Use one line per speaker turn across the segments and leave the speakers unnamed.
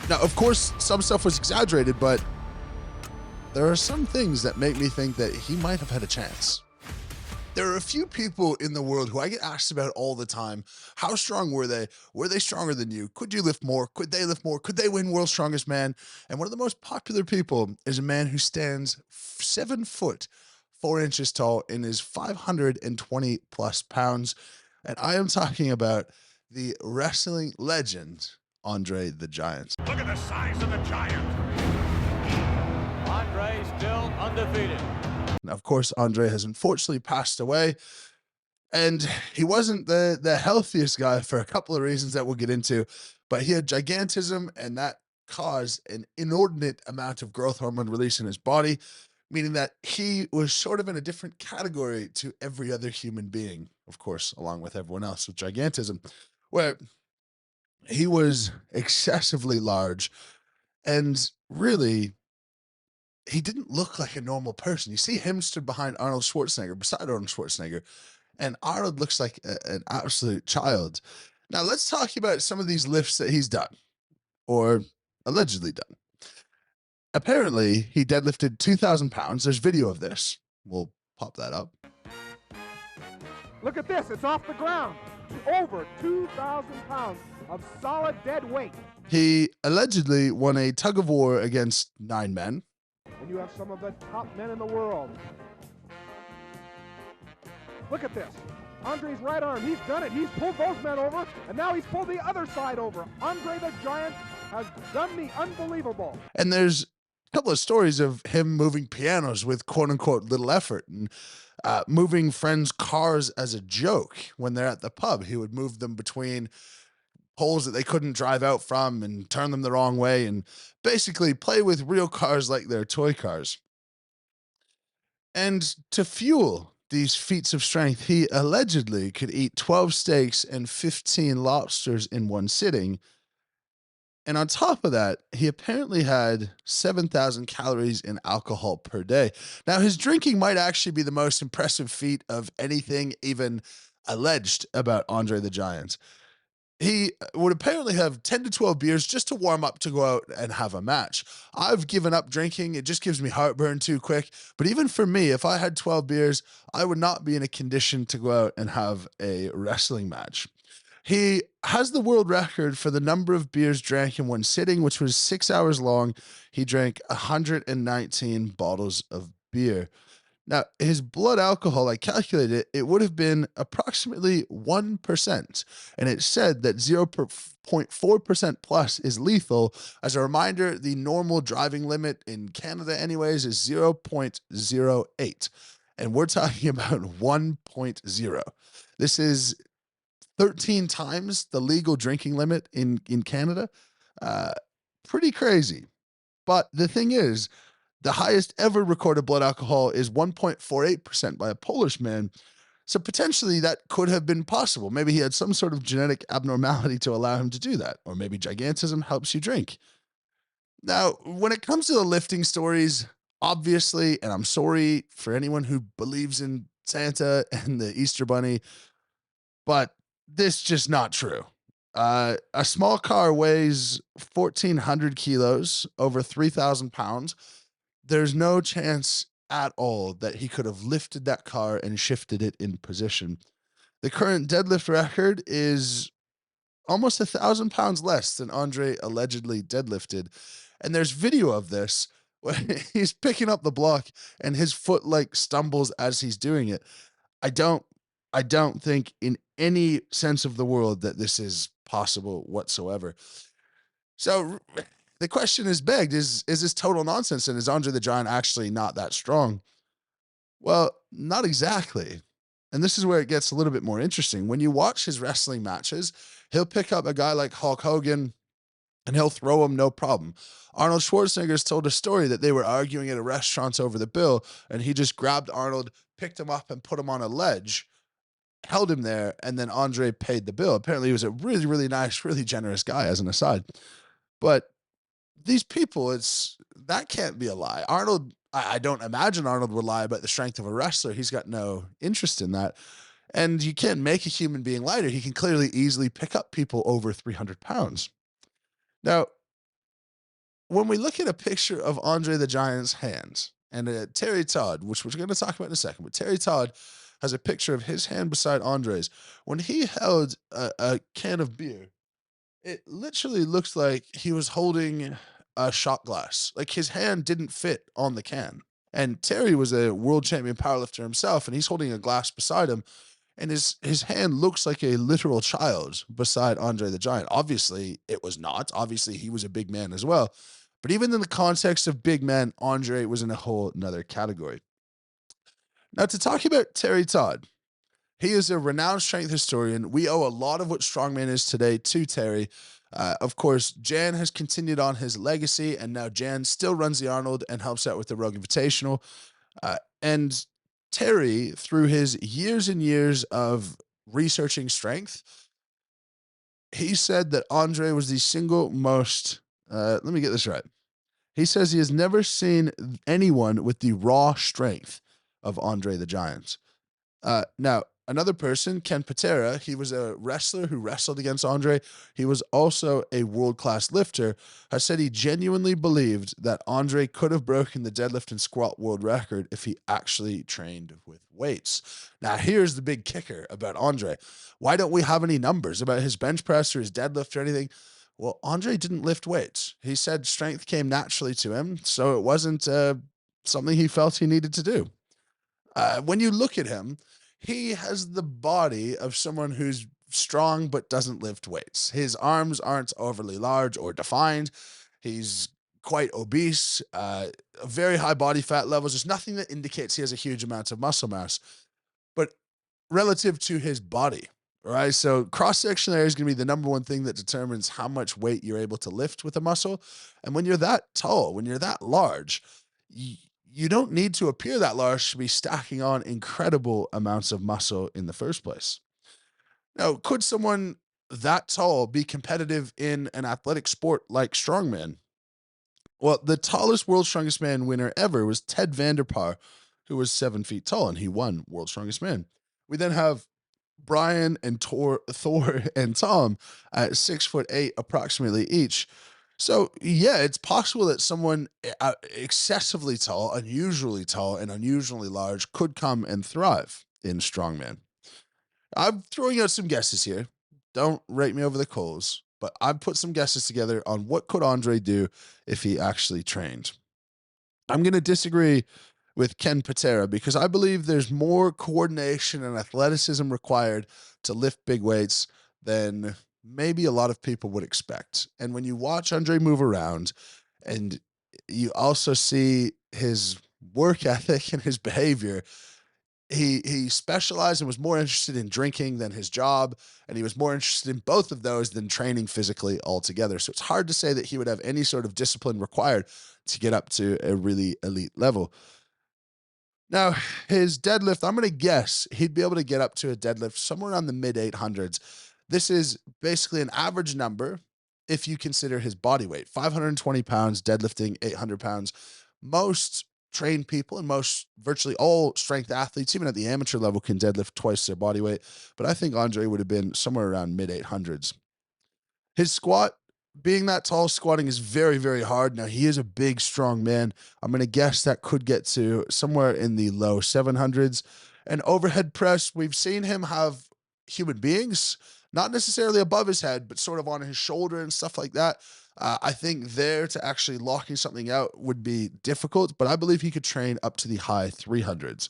Now, of course, some stuff was exaggerated, but there are some things that make me think that he might have had a chance. There are a few people in the world who I get asked about all the time. How strong were they? Were they stronger than you? Could you lift more? Could they lift more? Could they win World's Strongest Man? And one of the most popular people is a man who stands 7 foot 4 inches tall and is 520 plus pounds. And I am talking about the wrestling legend, Andre the Giant.
Look at the size of the giant.
Andre still undefeated.
Now, of course, Andre has unfortunately passed away, and he wasn't the healthiest guy for a couple of reasons that we'll get into, but he had gigantism, and that caused an inordinate amount of growth hormone release in his body, meaning that he was sort of in a different category to every other human being, of course, along with everyone else with gigantism, where he was excessively large and really he didn't look like a normal person. You see him stood behind Arnold Schwarzenegger, beside Arnold Schwarzenegger, and Arnold looks like an absolute child. Now, let's talk about some of these lifts that he's done, or allegedly done. Apparently, he deadlifted 2,000 pounds. There's video of this. We'll pop that up.
Look at this, it's off the ground. Over 2,000 pounds of solid dead weight.
He allegedly won a tug of war against 9 men.
And you have some of the top men in the world. Look at this. Andre's right arm, he's done it. He's pulled those men over, and now he's pulled the other side over. Andre the Giant has done the unbelievable.
And there's a couple of stories of him moving pianos with quote unquote little effort, and moving friends' cars as a joke when they're at the pub. He would move them between poles that they couldn't drive out from and turn them the wrong way and basically play with real cars like they're toy cars. And to fuel these feats of strength, he allegedly could eat 12 steaks and 15 lobsters in one sitting. And on top of that, he apparently had 7,000 calories in alcohol per day. Now, his drinking might actually be the most impressive feat of anything even alleged about Andre the Giant. He would apparently have 10 to 12 beers just to warm up to go out and have a match. I've given up drinking. It just gives me heartburn too quick. But even for me, if I had 12 beers, I would not be in a condition to go out and have a wrestling match. He has the world record for the number of beers drank in one sitting, which was 6 hours long. He drank 119 bottles of beer. Now, his blood alcohol, I calculated it would have been approximately 1%. And it said that 0.4% plus is lethal. As a reminder, the normal driving limit in Canada, anyways, is 0.08. And we're talking about 1.0. This is 13 times the legal drinking limit in Canada. Pretty crazy. But the thing is, the highest ever recorded blood alcohol is 1.48% by a Polish man. So potentially that could have been possible. Maybe he had some sort of genetic abnormality to allow him to do that. Or maybe gigantism helps you drink. Now, when it comes to the lifting stories, obviously, and I'm sorry for anyone who believes in Santa and the Easter Bunny, but this is just not true. A small car weighs 1,400 kilos, over 3,000 pounds. There's no chance at all that he could have lifted that car and shifted it in position. The current deadlift record is almost 1,000 pounds less than Andre allegedly deadlifted. And there's video of this where he's picking up the block and his foot like stumbles as he's doing it. I don't think in any sense of the world that this is possible whatsoever. So the question is begged, is this total nonsense? And is Andre the Giant actually not that strong? Well, not exactly. And this is where it gets a little bit more interesting. When you watch his wrestling matches, he'll pick up a guy like Hulk Hogan and he'll throw him no problem. Arnold Schwarzenegger's told a story that they were arguing at a restaurant over the bill, and he just grabbed Arnold, picked him up, and put him on a ledge, held him there, and then Andre paid the bill. Apparently, he was a really, really nice, really generous guy, as an aside. But these people, that can't be a lie. Arnold, I don't imagine Arnold would lie about the strength of a wrestler. He's got no interest in that. And you can't make a human being lighter. He can clearly easily pick up people over 300 pounds. Now, when we look at a picture of Andre the Giant's hands and Terry Todd, which we're going to talk about in a second, but Terry Todd has a picture of his hand beside Andre's. When he held a can of beer, it literally looks like he was holding a shot glass. Like his hand didn't fit on the can. And Terry was a world champion powerlifter himself, and he's holding a glass beside him. And his hand looks like a literal child beside Andre the Giant. Obviously, it was not. Obviously, he was a big man as well. But even in the context of big men, Andre was in a whole nother category. Now, to talk about Terry Todd, he is a renowned strength historian. We owe a lot of what strongman is today to Terry. Of course, Jan has continued on his legacy, and now Jan still runs the Arnold and helps out with the Rogue Invitational. And Terry, through his years and years of researching strength, he said that Andre was the single most, let me get this right. He says he has never seen anyone with the raw strength of Andre the Giant. Now, another person, Ken Patera, he was a wrestler who wrestled against Andre. He was also a world class lifter, has said he genuinely believed that Andre could have broken the deadlift and squat world record if he actually trained with weights. Now, here's the big kicker about Andre. Why don't we have any numbers about his bench press or his deadlift or anything? Well, Andre didn't lift weights. He said strength came naturally to him, so it wasn't something he felt he needed to do. When you look at him, he has the body of someone who's strong but doesn't lift weights. His arms aren't overly large or defined. He's quite obese, very high body fat levels. There's nothing that indicates he has a huge amount of muscle mass. But relative to his body, right? So cross sectional area is going to be the number one thing that determines how much weight you're able to lift with a muscle. And when you're that tall, when you're that large, you don't need to appear that large to be stacking on incredible amounts of muscle in the first place. Now, could someone that tall be competitive in an athletic sport like strongman? Well, the tallest World's Strongest Man winner ever was Ted Vanderpar, who was 7 feet tall, and he won World's Strongest Man. We then have Brian and Thor and Tom at 6'8", approximately each. So yeah, it's possible that someone excessively tall, and unusually large could come and thrive in strongman. I'm throwing out some guesses here. Don't rate me over the coals, but I've put some guesses together on what could Andre do if he actually trained. I'm going to disagree with Ken Patera because I believe there's more coordination and athleticism required to lift big weights than maybe a lot of people would expect. And when you watch Andre move around and you also see his work ethic and his behavior, he specialized and was more interested in drinking than his job, and he was more interested in both of those than training physically altogether. So it's hard to say that he would have any sort of discipline required to get up to a really elite level. Now, his deadlift, I'm going to guess he'd be able to get up to a deadlift somewhere around the mid 800s. This is basically an average number if you consider his body weight, 520 pounds, deadlifting 800 pounds. Most trained people and virtually all strength athletes, even at the amateur level, can deadlift twice their body weight. But I think Andre would have been somewhere around mid 800s. His squat, being that tall, squatting is very, very hard. Now, he is a big, strong man. I'm going to guess that could get to somewhere in the low 700s. And overhead press, we've seen him have human beings, not necessarily above his head, but sort of on his shoulder and stuff like that. I think there to actually locking something out would be difficult, but I believe he could train up to the high 300s.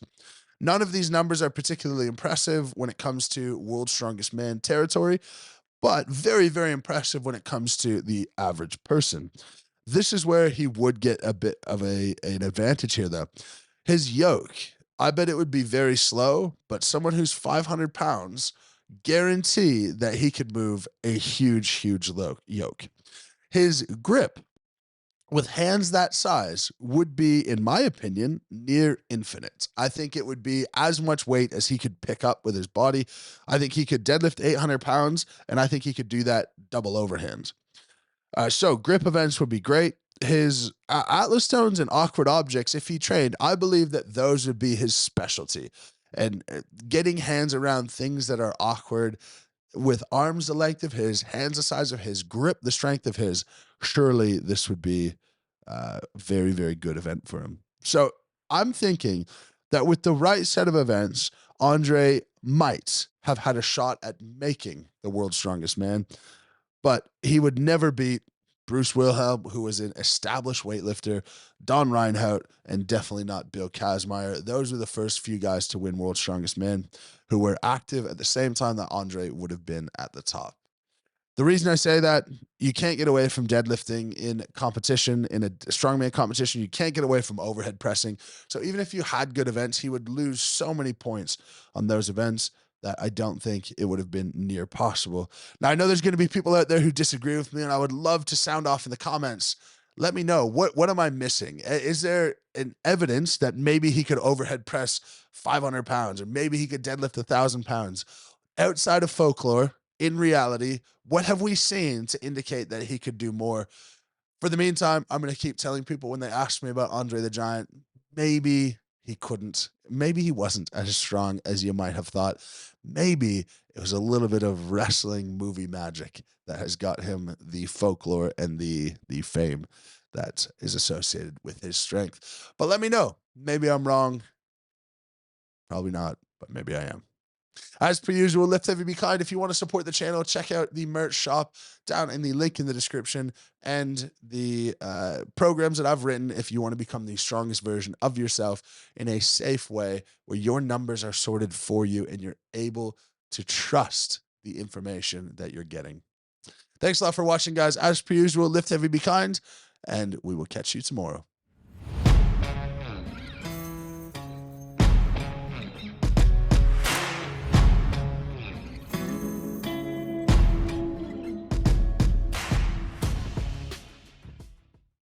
None of these numbers are particularly impressive when it comes to world's strongest man territory, but very, very impressive when it comes to the average person. This is where he would get a bit of an advantage here, though. His yoke, I bet it would be very slow, but someone who's 500 pounds, guarantee that he could move a huge, huge yoke. His grip with hands that size would be, in my opinion, near infinite. I think it would be as much weight as he could pick up with his body. I think he could deadlift 800 pounds, and I think he could do that double overhand. So grip events would be great. His Atlas stones and awkward objects, if he trained, I believe that those would be his specialty. And getting hands around things that are awkward with arms the length of his, hands the size of his, grip the strength of his, surely this would be very, very good event for him. So I'm thinking that with the right set of events, Andre might have had a shot at making the world's strongest man, but he would never beat Bruce Wilhelm, who was an established weightlifter, Don Reinhardt, and definitely not Bill Kazmaier. Those were the first few guys to win World's Strongest Man who were active at the same time that Andre would have been at the top. The reason I say that, you can't get away from deadlifting in competition, in a strongman competition. You can't get away from overhead pressing. So even if you had good events, he would lose so many points on those events that I don't think it would have been near possible. Now, I know there's going to be people out there who disagree with me, and I would love to sound off in the comments. Let me know, what am I missing? Is there an evidence that maybe he could overhead press 500 pounds, or maybe he could deadlift 1,000 pounds? Outside of folklore, in reality, what have we seen to indicate that he could do more? For the meantime, I'm going to keep telling people when they ask me about Andre the Giant, maybe he couldn't. Maybe he wasn't as strong as you might have thought. Maybe it was a little bit of wrestling movie magic that has got him the folklore and the fame that is associated with his strength. But let me know. Maybe I'm wrong. Probably not, but maybe I am. As per usual, lift heavy, be kind. If you want to support the channel, check out the merch shop down in the link in the description, and the programs that I've written if you want to become the strongest version of yourself in a safe way where your numbers are sorted for you and you're able to trust the information that you're getting. Thanks a lot for watching, guys. As per usual, lift heavy, be kind, and we will catch you tomorrow.